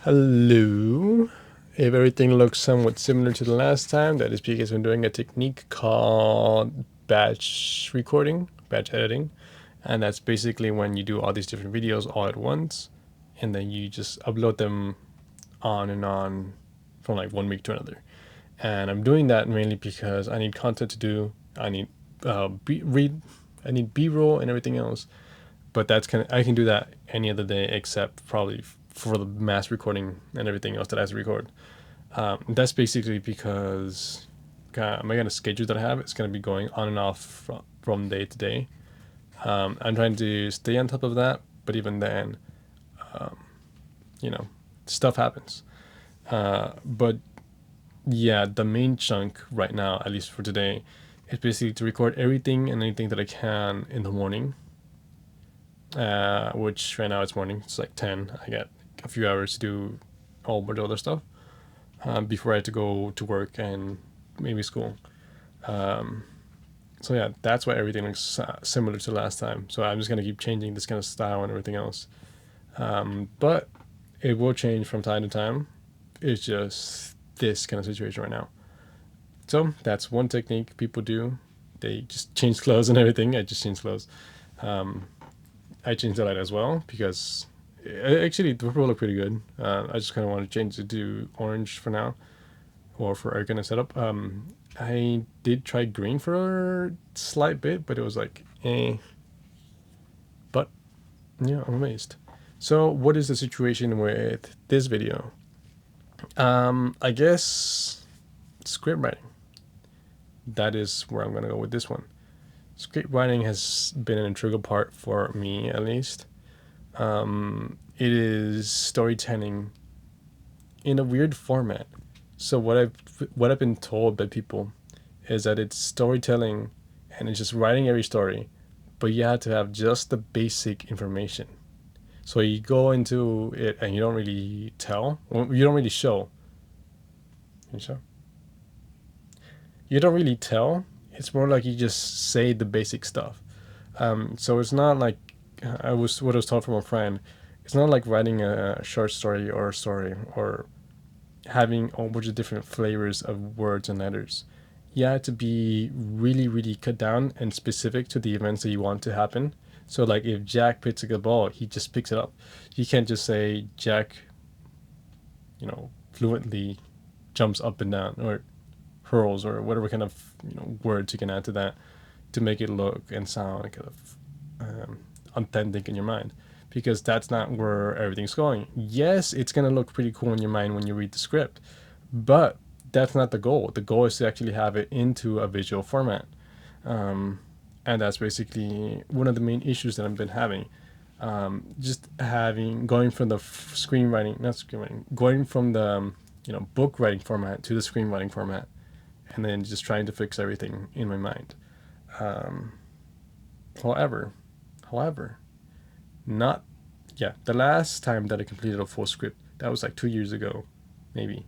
Hello. If everything looks somewhat similar to the last time, that is because I'm doing a technique called batch recording, batch editing. And that's basically when you do all these different videos all at once and then you just upload them on and on from like 1 week to another. And I'm doing that mainly because I need content to do. I need read. I need B-roll and everything else. But that's kind of I can do that any other day except probably for the mass recording and everything else that I have to record. That's basically because my kind of schedule that I have is going to be going on and off from day to day. I'm trying to stay on top of that, but even then, you know, stuff happens. But yeah, the main chunk right now, at least for today, is basically to record everything and anything that I can in the morning. Which right now it's morning. It's like 10. I got a few hours to do a whole bunch of other stuff before I had to go to work and maybe school. So yeah, that's why everything looks similar to last time. So I'm just gonna keep changing this kind of style and everything else. But it will change from time to time. It's just this kind of situation right now. So that's one technique people do. They just change clothes and everything. I just change clothes. I changed the light as well because actually the purple look pretty good. I just kind of want to change it to orange for now, or for our kind of setup. I did try green for a slight bit, but it was like, eh. But yeah, I'm amazed. So what is the situation with this video? I guess script writing. That is where I'm gonna go with this one. Script writing has been an integral part for me, at least. It is storytelling in a weird format. So what I've been told by people is that it's storytelling and it's just writing every story, but you have to have just the basic information. So you go into it and you don't really tell, well, you don't really show. You show? You don't really tell. It's more like you just say the basic stuff. So it's not like what I was taught from a friend. It's not like writing a short story or a story or having a whole bunch of different flavors of words and letters. You have to be really, really cut down and specific to the events that you want to happen. So, like, if Jack picks a ball, he just picks it up. You can't just say Jack, fluently jumps up and down or hurls or whatever kind of words you can add to that to make it look and sound kind of authentic in your mind, because that's not where everything's going. Yes, it's going to look pretty cool in your mind when you read the script, but that's not the goal. The goal is to actually have it into a visual format. And that's basically one of the main issues that I've been having. Just going from the screenwriting, not screenwriting, going from the book writing format to the screenwriting format, and then just trying to fix everything in my mind. Um, however, however, not yeah. The last time that I completed a full script, that was like 2 years ago, maybe.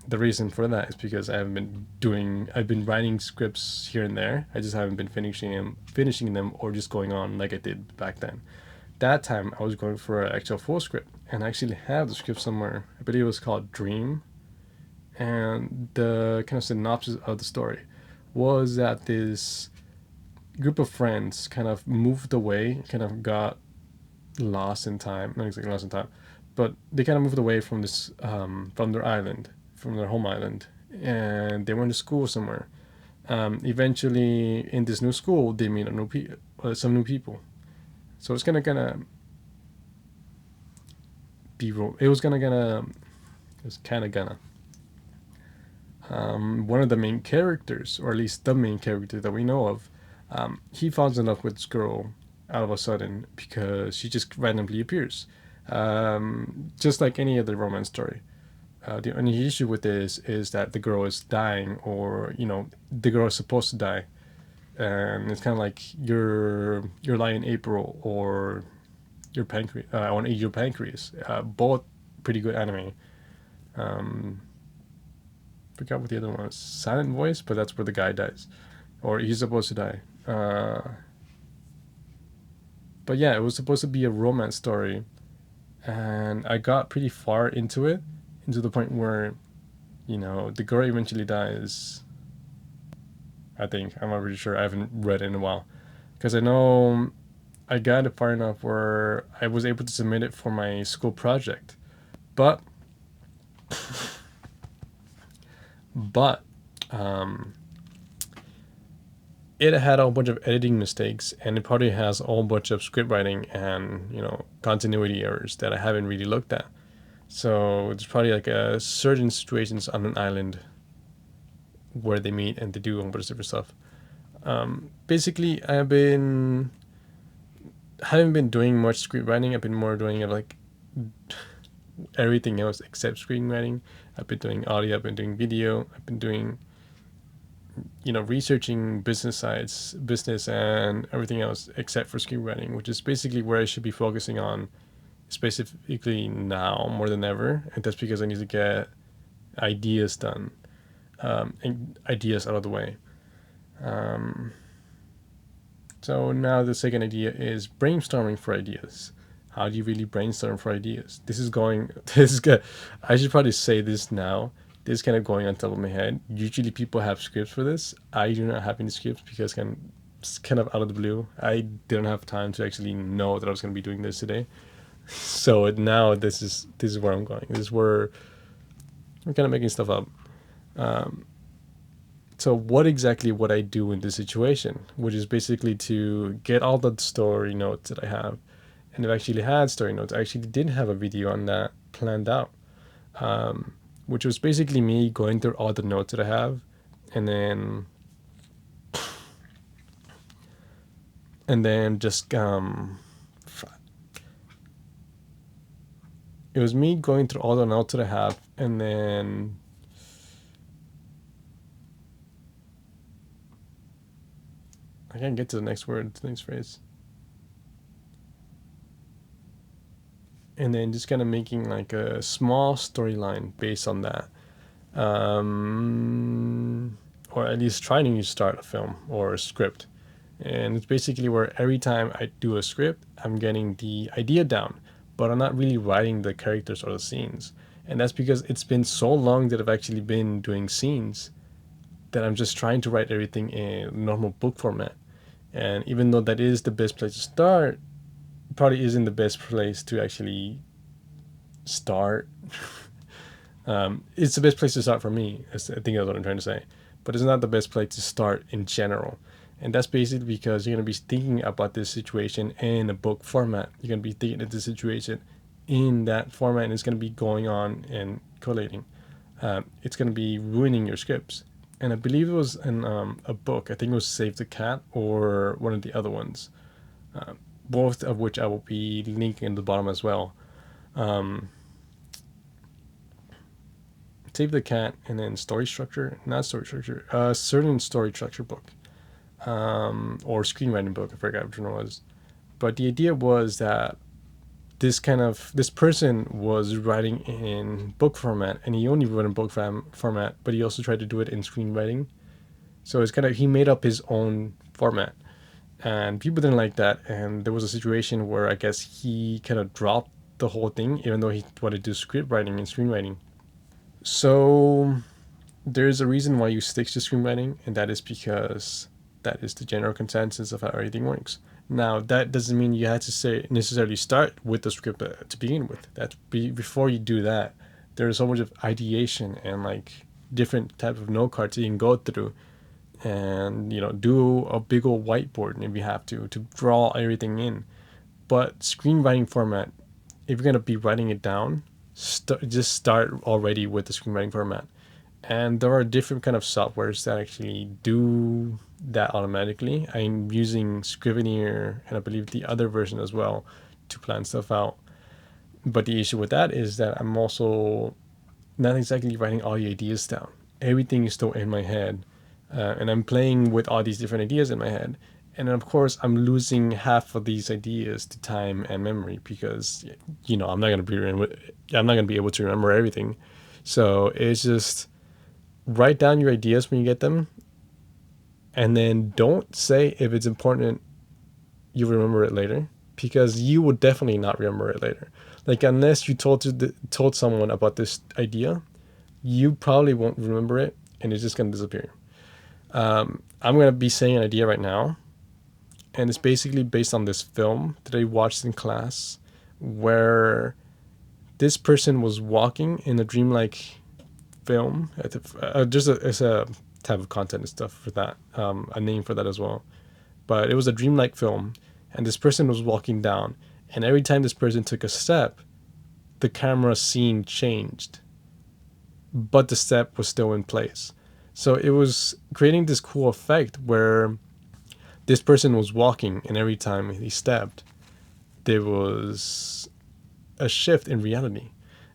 The reason for that is because I've been writing scripts here and there. I just haven't been finishing them, or just going on like I did back then. That time I was going for an actual full script, and I actually have the script somewhere. I believe it was called Dream, and the kind of synopsis of the story was that this group of friends kind of moved away, kind of got lost in time. Not exactly lost in time, but they kind of moved away from from their island, from their home island, and they went to school somewhere. Eventually, in this new school, they meet some new people. So it's gonna be. It was gonna. It was kind of gonna. One of the main characters, or at least the main character that we know of, he falls in love with this girl out of a sudden because she just randomly appears, just like any other romance story. The only issue with this is that the girl is dying, or the girl is supposed to die, and it's kind of like your Lion April or your pancreas. I want to eat your pancreas. Both pretty good anime. Um, Forgot what the other one was. Silent Voice, but that's where the guy dies, or he's supposed to die. But yeah, it was supposed to be a romance story, and I got pretty far into it, into the point where, the girl eventually dies. I think. I'm not really sure. I haven't read it in a while. Because I know I got it far enough where I was able to submit it for my school project. But, but, um, it had a bunch of editing mistakes, and it probably has a whole bunch of script writing and, continuity errors that I haven't really looked at. So it's probably like certain situations on an island where they meet and they do a bunch of different stuff. Basically, haven't been doing much screenwriting. I've been more doing like everything else except screenwriting. I've been doing audio. I've been doing video. I've been doing, researching business and everything else except for screenwriting, which is basically where I should be focusing on, specifically now more than ever. And that's because I need to get ideas done, and ideas out of the way. So now the second idea is brainstorming for ideas. How do you really brainstorm for ideas? This is good. I should probably say this now. This is kind of going on top of my head. Usually people have scripts for this. I do not have any scripts because it's kind of out of the blue. I didn't have time to actually know that I was going to be doing this today. So now this is where I'm going. This is where I'm kind of making stuff up. So what exactly would I do in this situation? Which is basically to get all the story notes that I have. And I've actually had story notes. I actually did have a video on that planned out, which was basically me going through all the notes that I have, and then just it was me going through all the notes that I have, and then I can't get to the next word, the next phrase. And then just kind of making like a small storyline based on that. Or at least trying to start a film or a script. And it's basically where every time I do a script, I'm getting the idea down, but I'm not really writing the characters or the scenes. And that's because it's been so long that I've actually been doing scenes that I'm just trying to write everything in normal book format. And even though that is the best place to start, probably isn't the best place to actually start. It's the best place to start for me. I think that's what I'm trying to say. But it's not the best place to start in general. And that's basically because you're going to be thinking about this situation in a book format. You're going to be thinking of the situation in that format, and it's going to be going on and collating. It's going to be ruining your scripts. And I believe it was in a book. I think it was Save the Cat or one of the other ones. Both of which I will be linking in the bottom as well. Save the Cat, and then certain story structure book, or screenwriting book. I forgot which one it was, but the idea was that this person was writing in book format, and he only wrote in book format, but he also tried to do it in screenwriting. So it's he made up his own format, and people didn't like that. And there was a situation where I guess he kind of dropped the whole thing, even though he wanted to do script writing and screenwriting. So there's a reason why you stick to screenwriting, and that is because that is the general consensus of how everything works. Now, that doesn't mean you have to necessarily start with the script to begin with. Before you do that, there's so much of ideation and like different type of note cards that you can go through, and do a big old whiteboard if you have to draw everything in. But screenwriting format, if you're gonna be writing it down, just start already with the screenwriting format. And there are different kind of softwares that actually do that automatically. I'm using Scrivener, and I believe the other version as well, to plan stuff out. But the issue with that is that I'm also not exactly writing all the ideas down. Everything is still in my head, and I'm playing with all these different ideas in my head. And then of course, I'm losing half of these ideas to time and memory because I'm not gonna be able to remember everything. So it's just write down your ideas when you get them, and then don't say if it's important you remember it later, because you will definitely not remember it later. Like unless you told someone about this idea, you probably won't remember it, and it's just gonna disappear. I'm gonna be saying an idea right now, and it's basically based on this film that I watched in class, where this person was walking in a dreamlike film. It's a type of content and stuff for that, a name for that as well. But it was a dreamlike film, and this person was walking down, and every time this person took a step, the camera scene changed, but the step was still in place. So it was creating this cool effect where this person was walking, and every time he stepped, there was a shift in reality.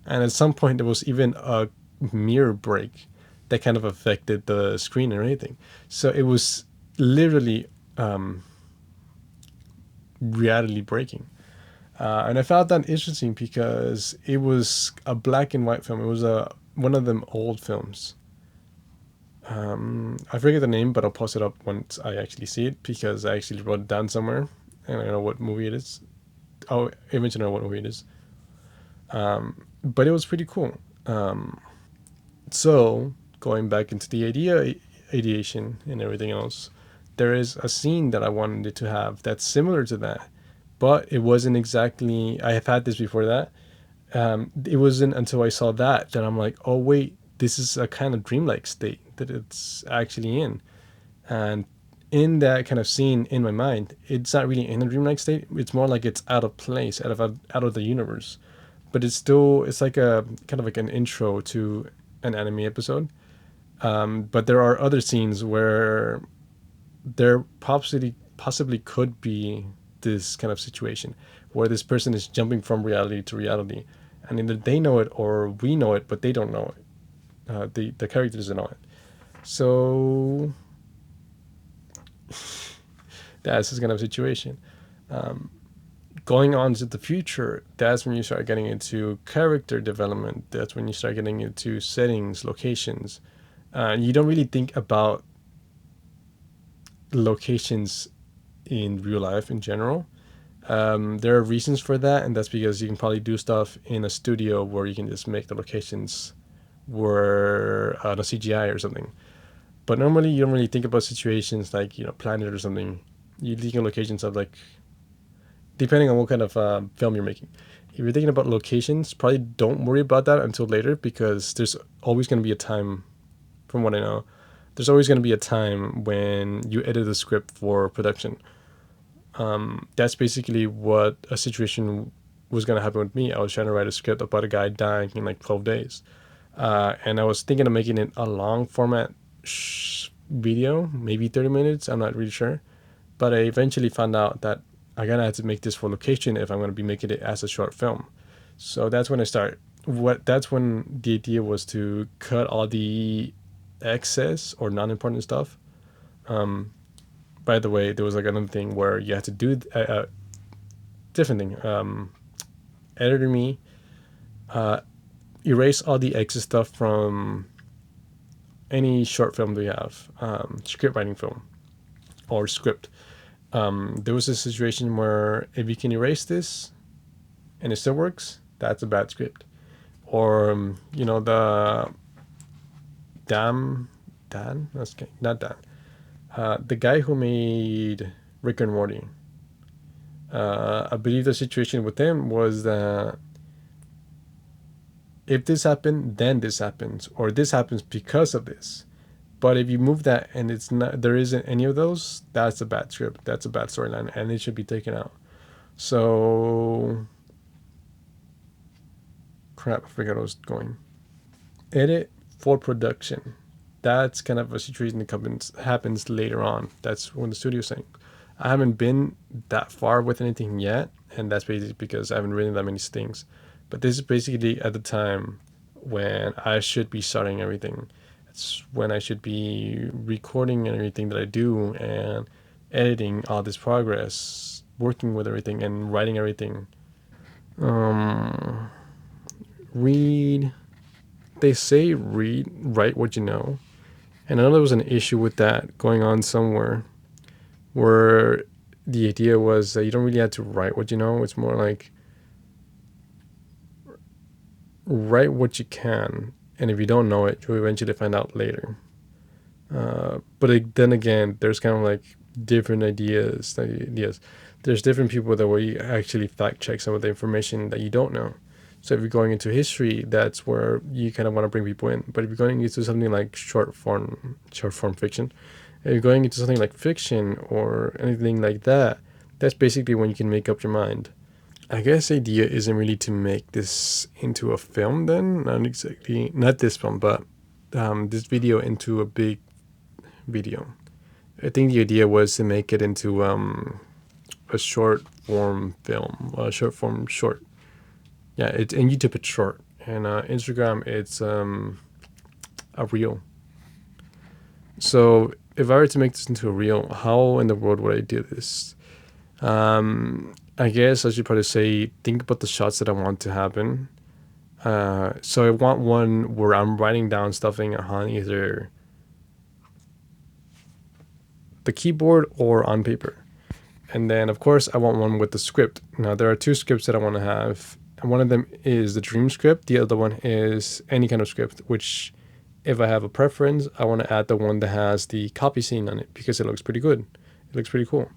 And at some point, there was even a mirror break that kind of affected the screen and everything. So it was literally reality breaking. And I found that interesting because it was a black and white film. It was one of them old films. I forget the name, but I'll post it up once I actually see it because I actually wrote it down somewhere and I know what movie it is. I'll eventually know what movie it is. But it was pretty cool. So going back into the ideation and everything else, there is a scene that I wanted it to have that's similar to that, but it wasn't exactly. I have had this before that. It wasn't until I saw that I'm like, oh wait, this is a kind of dreamlike state that it's actually in, and in that kind of scene in my mind, it's not really in a dreamlike state. It's more like it's out of place, out of the universe, but it's like a kind of like an intro to an anime episode. But there are other scenes where there possibly could be this kind of situation where this person is jumping from reality to reality, and either they know it or we know it, but they don't know it. The character doesn't know it. So that's this kind of situation. Going on to the future, that's when you start getting into character development. That's when you start getting into settings, locations. You don't really think about locations in real life in general. There are reasons for that, and that's because you can probably do stuff in a studio where you can just make the locations were on a CGI or something. But normally you don't really think about situations like, planet or something. You think of locations of like, depending on what kind of film you're making. If you're thinking about locations, probably don't worry about that until later because there's always going to be a time, from what I know, there's always going to be a time when you edit the script for production. That's basically what a situation was going to happen with me. I was trying to write a script about a guy dying in like 12 days. And I was thinking of making it a long format video, maybe 30 minutes. I'm not really sure. But I eventually found out that I'm going to have to make this for location if I'm going to be making it as a short film. So that's when that's when the idea was to cut all the excess or non-important stuff. By the way, there was like another thing where you had to do a different thing. Editor me, erase all the excess stuff from any short film we have, script writing film or script. There was a situation where if you can erase this and it still works, that's a bad script. Or the Dan, that's not Dan. The guy who made Rick and Morty. I believe the situation with him was that if this happened, then this happens, or this happens because of this. But if you move that and it's not, there isn't any of those, that's a bad script. That's a bad storyline, and it should be taken out. So, crap, I forgot I was going. Edit for production. That's kind of a situation that happens later on. That's when the studio's saying. I haven't been that far with anything yet, and that's basically because I haven't written that many things. But this is basically at the time when I should be starting everything. It's when I should be recording everything that I do and editing all this progress, working with everything and writing everything. Read. They say write what you know. And I know there was an issue with that going on somewhere where the idea was that you don't really have to write what you know. It's more like write what you can, and if you don't know it, you'll eventually find out later. But then again, there's kind of like different ideas. There's different people that will actually fact check some of the information that you don't know. So if you're going into history, that's where you kind of want to bring people in. But if you're going into something like short form fiction, if you're going into something like fiction or anything like that, that's basically when you can make up your mind. I guess the idea isn't really to make this into a film then, not this film, but this video into a big video. I think the idea was to make it into a short form film, a short form short. Yeah, it's in YouTube it's short, and Instagram it's a reel. So if I were to make this into a reel, how in the world would I do this? I guess I should probably say, think about the shots that I want to happen. So I want one where I'm writing down stuff on either the keyboard or on paper. And then, of course, I want one with the script. Now, there are two scripts that I want to have. And one of them is the dream script. The other one is any kind of script, which if I have a preference, I want to add the one that has the copy scene on it because it looks pretty good. It looks pretty cool.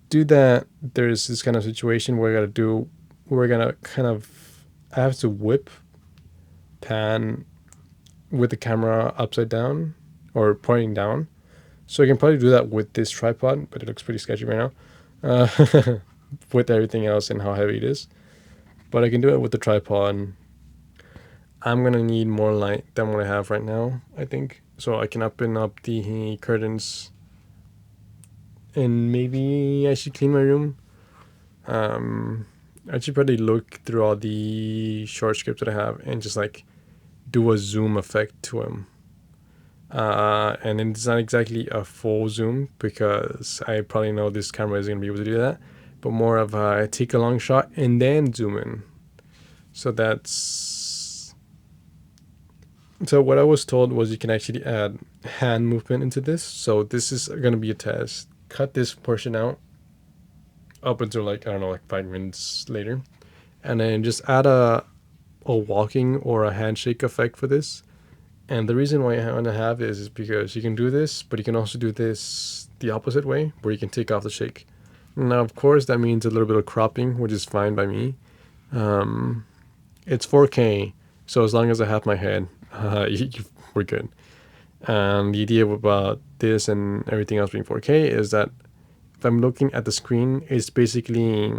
Do that. There's this kind of situation where we're going to kind of, I have to whip pan with the camera upside down or pointing down. So I can probably do that with this tripod, but it looks pretty sketchy right now with everything else and how heavy it is. But I can do it with the tripod. I'm going to need more light than what I have right now, I think. So I can open up the curtains and maybe I should clean my room. I should probably look through all the short scripts that I have and just like do a zoom effect to them. And it's not exactly a full zoom because I probably know this camera isn't going to be able to do that, but more of a take a long shot and then zoom in. So what I was told was you can actually add hand movement into this. So this is going to be a test. Cut this portion out up until like 5 minutes later, and then just add a walking or a handshake effect for this. And the reason why I want to have this is because you can do this, but you can also do this the opposite way, where you can take off the shake. Now, of course, that means a little bit of cropping, which is fine by me. It's 4K, so as long as I have my head, we're good. And the idea about this and everything else being 4K is that if I'm looking at the screen, it's basically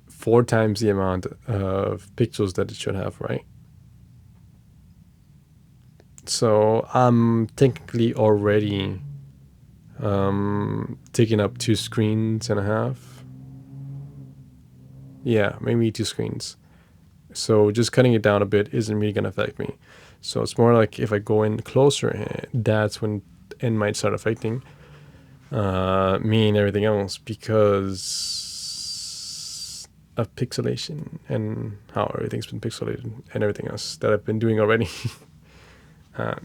4 times the amount of pixels that it should have, right? So I'm technically already taking up 2 screens and a half. Yeah, maybe 2 screens. So just cutting it down a bit isn't really going to affect me. So it's more like if I go in closer, that's when it might start affecting me and everything else because of pixelation and how everything's been pixelated and everything else that I've been doing already.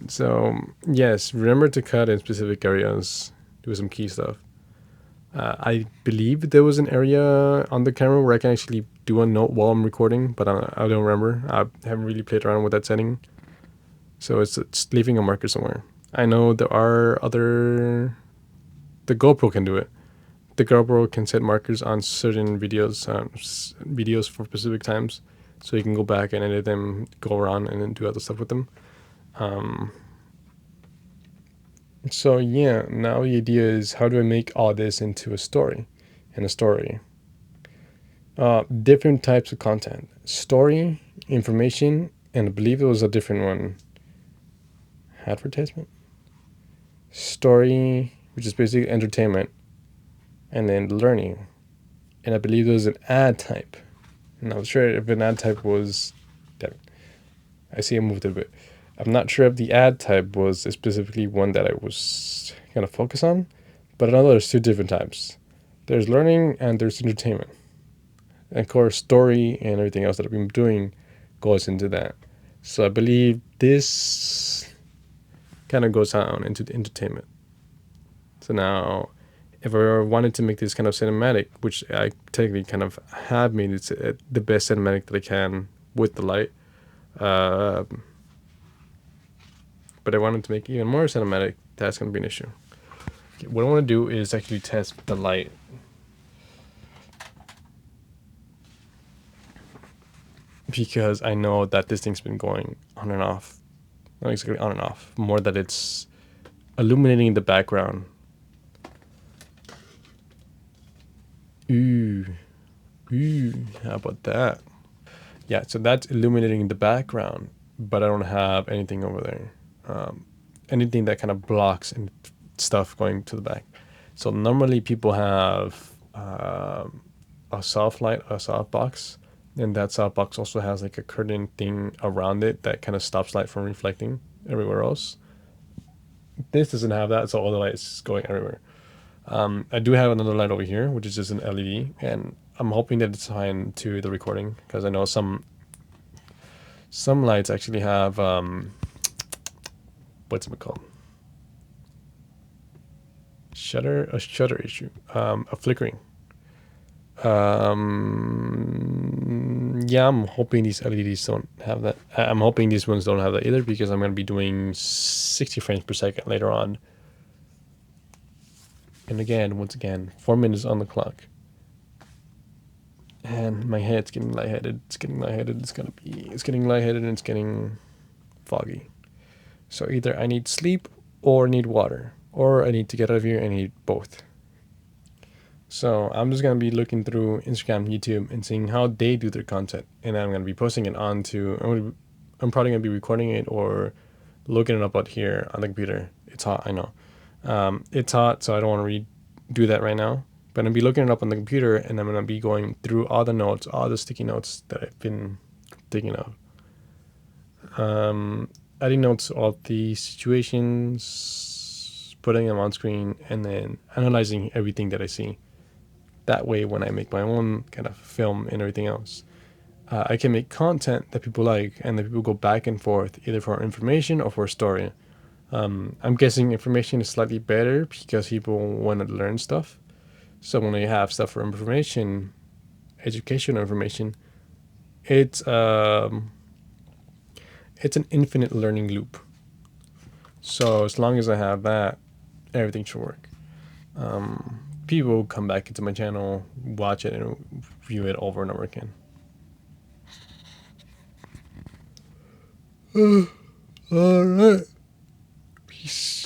So yes, remember to cut in specific areas, do some key stuff. I believe there was an area on the camera where I can actually do a note while I'm recording, but I don't remember. I haven't really played around with that setting. So it's leaving a marker somewhere. I know there are the GoPro can do it. The GoPro can set markers on certain videos for specific times. So you can go back and edit them, go around and then do other stuff with them. So yeah, now the idea is how do I make all this into a story? Different types of content. Story, information, and I believe it was a different one. Advertisement? Story, which is basically entertainment, and then learning. And I believe there was an ad type. And I'm sure if an ad type was... Damn it. I see I moved a bit. I'm not sure if the ad type was specifically one that I was going to focus on, but I know there's 2 different types. There's learning and there's entertainment. And of course, story and everything else that I've been doing goes into that. So I believe this kind of goes on into the entertainment. So now, if I wanted to make this kind of cinematic, which I technically kind of have made it the best cinematic that I can with the light. But I wanted to make it even more cinematic. That's going to be an issue. Okay, what I want to do is actually test the light. Because I know that this thing's been going on and off. Not exactly on and off. More that it's illuminating the background. Ooh. How about that? Yeah, so that's illuminating the background, but I don't have anything over there. Anything that kind of blocks and stuff going to the back. So normally people have a soft light, a soft box, and that soft box also has like a curtain thing around it that kind of stops light from reflecting everywhere else. This doesn't have that, so all the light is going everywhere. I do have another light over here, which is just an LED, and I'm hoping that it's fine to the recording, because I know some lights actually have what's it called? A shutter issue, a flickering. Yeah, I'm hoping these LEDs don't have that. I'm hoping these ones don't have that either, because I'm going to be doing 60 frames per second later on. And again, once again, 4 minutes on the clock. And my head's getting lightheaded. It's getting lightheaded. It's getting lightheaded, and it's getting foggy. So either I need sleep or I need water, or I need to get out of here and I need both. So I'm just going to be looking through Instagram, YouTube, and seeing how they do their content. And I'm going to be posting it onto, I'm probably going to be recording it or looking it up out here on the computer. It's hot, I know. It's hot, so I don't want to redo that right now. But I'm going to be looking it up on the computer, and I'm going to be going through all the notes, all the sticky notes that I've been thinking of. Adding notes to all the situations, putting them on screen, and then analyzing everything that I see. That way, when I make my own kind of film and everything else, I can make content that people like, and that people go back and forth, either for information or for a story. I'm guessing information is slightly better because people want to learn stuff. So when you have stuff for information, educational information, it's an infinite learning loop. So as long as I have that, everything should work. People come back into my channel, watch it, and view it over and over again. All right. Peace.